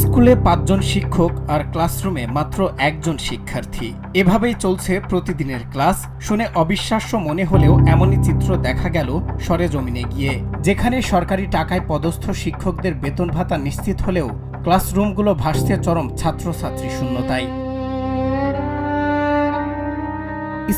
স্কুলে ৫ জন শিক্ষক আর ক্লাসরুমে মাত্র একজন শিক্ষার্থী। এভাবেই চলছে প্রতিদিনের ক্লাস। শুনে অবিশ্বাস্য মনে হলেও এমনই চিত্র দেখা গেল সরেজমিনে গিয়ে, যেখানে সরকারি টাকায় পদস্থ শিক্ষকদের বেতন ভাতা নিশ্চিত হলেও ক্লাসরুমগুলো ভাসছে চরম ছাত্রছাত্রী শূন্যতায়।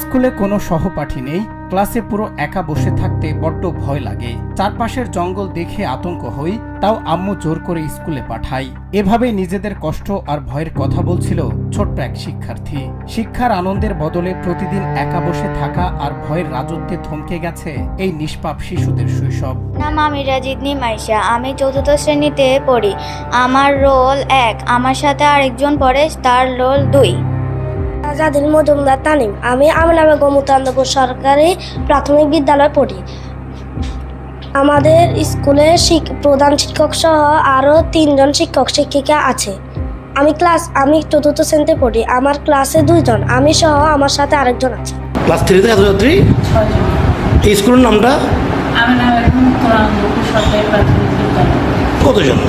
স্কুলে কোনো সহপাঠী নেই, ক্লাসে পুরো একা বসে থাকতে বড্ড ভয় লাগে। চারপাশের জঙ্গল দেখে আতঙ্ক হই, তাও আম্মু জোর করে স্কুলে পাঠাই। এভাবেই নিজেদের কষ্ট আর ভয়ের কথা বলছিল ছোট্ট এক শিক্ষার্থী। শিক্ষার আনন্দের বদলে প্রতিদিন একা বসে থাকা আর ভয়ের রাজত্বে থমকে গেছে এই নিষ্পাপ শিশুদের শৈশব। নাম আমি রাজিদনি মাইশা, আমি ৪র্থ শ্রেণীতে পড়ি। আমার রোল ১, আমার সাথে আরেকজন পড়ে, তার রোল ২। আজাদিন মজুমদার তানিম, আমি আমিনা বেগম মুতান্নপুর সরকারি প্রাথমিক বিদ্যালয়ে পড়ি। আমাদের স্কুলে প্রধান শিক্ষক সহ আরও ৩ জন শিক্ষক শিক্ষিকা আছে। আমি ৪র্থ শ্রেণীতে পড়ি। আমার ক্লাসে 2 জন, আমি সহ আমার সাথে আরেকজন আছে। ক্লাস 3-তে ছাত্রছাত্রী। এই স্কুলের নামটা আমিনা বেগম মুতান্নপুর সরকারি প্রাথমিক বিদ্যালয়। কতজন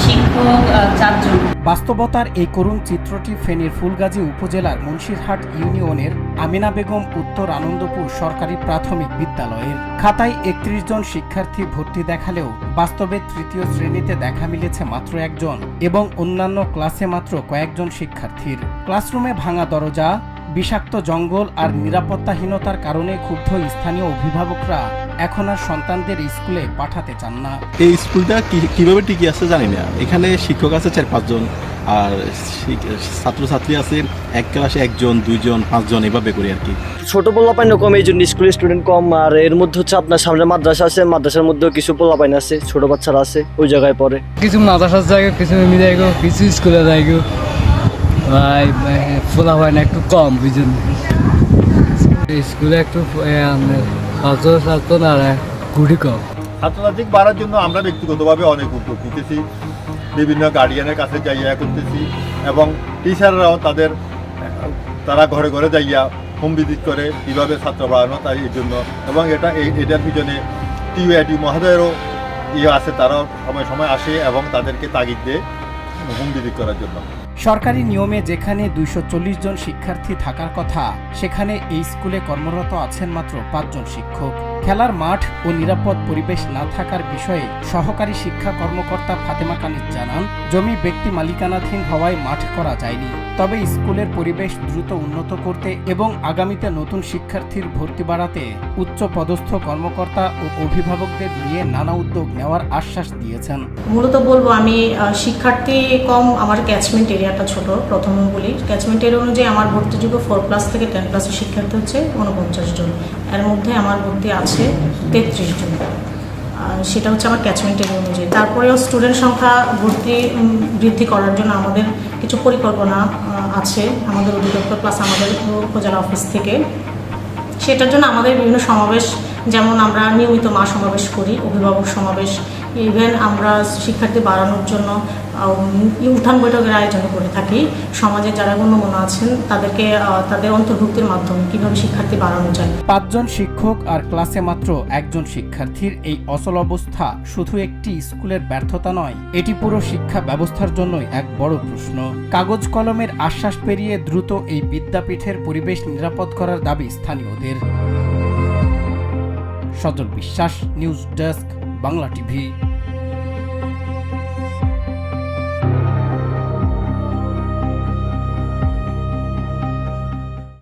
শিক্ষক? 4 জন। বাস্তবতার এই করুণ চিত্রটি ফেনীর ফুলগাজী উপজেলার মুন্সিরহাট ইউনিয়নের আমিনা বেগম উত্তর আনন্দপুর সরকারি প্রাথমিক বিদ্যালয়ের। খাতায় ৩১ জন শিক্ষার্থী ভর্তি দেখালেও বাস্তবে ৩য় শ্রেণীতে দেখা মিলেছে মাত্র 1 জন এবং অন্যান্য ক্লাসে মাত্র কয়েকজন শিক্ষার্থীর। ক্লাসরুমে ভাঙা দরজা, বিষাক্ত জঙ্গল আর নিরাপত্তাহীনতার কারণে ক্ষুব্ধ স্থানীয় অভিভাবকরা এখন আর সন্তানদের স্কুলে পাঠাতে চান না। এই স্কুলটা কিভাবে টিকে আছে জানি না। এখানে শিক্ষক আছে 4-5 জন, আর ছাত্রছাত্রী আছে এক ক্লাসে 1 জন 2 জন 5 জন এভাবে করে আর কি। ছোট পোলাপাইন কম, এই জন্য স্কুলের স্টুডেন্ট কম। আর এর মধ্যে হচ্ছে আপনার সামনে মাদ্রাসা আছে, মাদ্রাসার মধ্যেও কিছু পোলাপাইন আছে, ছোট বাচ্চারা আছে ওই জায়গায় পড়ে। কিছু মাদ্রাসার জায়গায়, কিছু জায়গা, কিছু স্কুলের জায়গা পোলাপাইন একটু কম, বুঝলেন। স্কুলে একটু ছাত্র না গুটি কম। ছাত্রছাত্রী বাড়ার জন্য আমরা ব্যক্তিগতভাবে অনেক উদ্যোগ নিতেছি, বিভিন্ন গার্ডিয়ানের কাছে যাইয়া করতেছি এবং টিচাররাও তারা ঘরে ঘরে যাইয়া হোম ভিজিট করে কীভাবে ছাত্র বাড়ানো তাই এই জন্য। এবং এটার পিছনে টিউআইটি মহোদয়েরও আছে, তারাও সময় সময় আসে এবং তাদেরকে তাগিদ দেয় হোম ভিজিট করার জন্য। সরকারি নিয়মে যেখানে 240 জন শিক্ষার্থী থাকার কথা, সেখানে এই স্কুলে কর্মরত আছেন মাত্র 5 জন শিক্ষক। খেলার মাঠ ও নিরাপদ পরিবেশ না থাকার বিষয়ে সহকারী শিক্ষা কর্মকর্তা ফাতেমা কানিজ জানান, জমি ব্যক্তি মালিকানাধীন হওয়ায় মাঠ করা যায়নি। তবে স্কুলের পরিবেশ দ্রুত উন্নত করতে এবং আগামীতে নতুন শিক্ষার্থীর ভর্তি বাড়াতে উচ্চ পদস্থ কর্মকর্তা ও অভিভাবকদের নিয়ে নানা উদ্যোগ নেওয়ার আশ্বাস দিয়েছেন। মূলত বলবো আমি শিক্ষার্থী কম, আমার ক্যাচমেন্ট এরিয়াটা ছোট। প্রথমে বলি, ক্যাচমেন্ট এরিয়া অনুযায়ী আমার ভর্তিযোগ্য 4+ থেকে 10+ শিক্ষার্থী হচ্ছে 49 জন। এর মধ্যে আমার ভর্তি আছে 33 জন। সেটা হচ্ছে আমার ক্যাচমেন্ট এরিয়া অনুযায়ী। তারপরেও স্টুডেন্ট সংখ্যা ভর্তি বৃদ্ধি করার জন্য আমাদের কিছু পরিকল্পনা আছে আমাদের অধিদপ্তর প্লাস আমাদের উপজেলা অফিস থেকে। সেটার জন্য আমাদের বিভিন্ন সমাবেশ, যেমন আমরা নিয়মিত সমাবেশ করি, অভিভাবক সমাবেশ, ইভেন আমরা শিক্ষার্থী বাড়ানোর জন্য উত্থান বৈঠকের আয়োজন করে থাকি। সমাজে যারা গণ্যমান্য আছেন তাদেরকে তাদের অন্তর্ভুক্তির মাধ্যমে কীভাবে শিক্ষার্থী বাড়ানো যায়। 5 জন শিক্ষক আর ক্লাসে মাত্র 1 জন শিক্ষার্থীর এই অচল অবস্থা শুধু একটি স্কুলের ব্যর্থতা নয়, এটি পুরো শিক্ষা ব্যবস্থার জন্যই এক বড় প্রশ্ন। কাগজ কলমের আশ্বাস পেরিয়ে দ্রুত এই বিদ্যাপীঠের পরিবেশ নিরাপদ করার দাবি স্থানীয়দের। সজল বিশ্বাস, নিউজ ডেস্ক, বাংলা টিভি।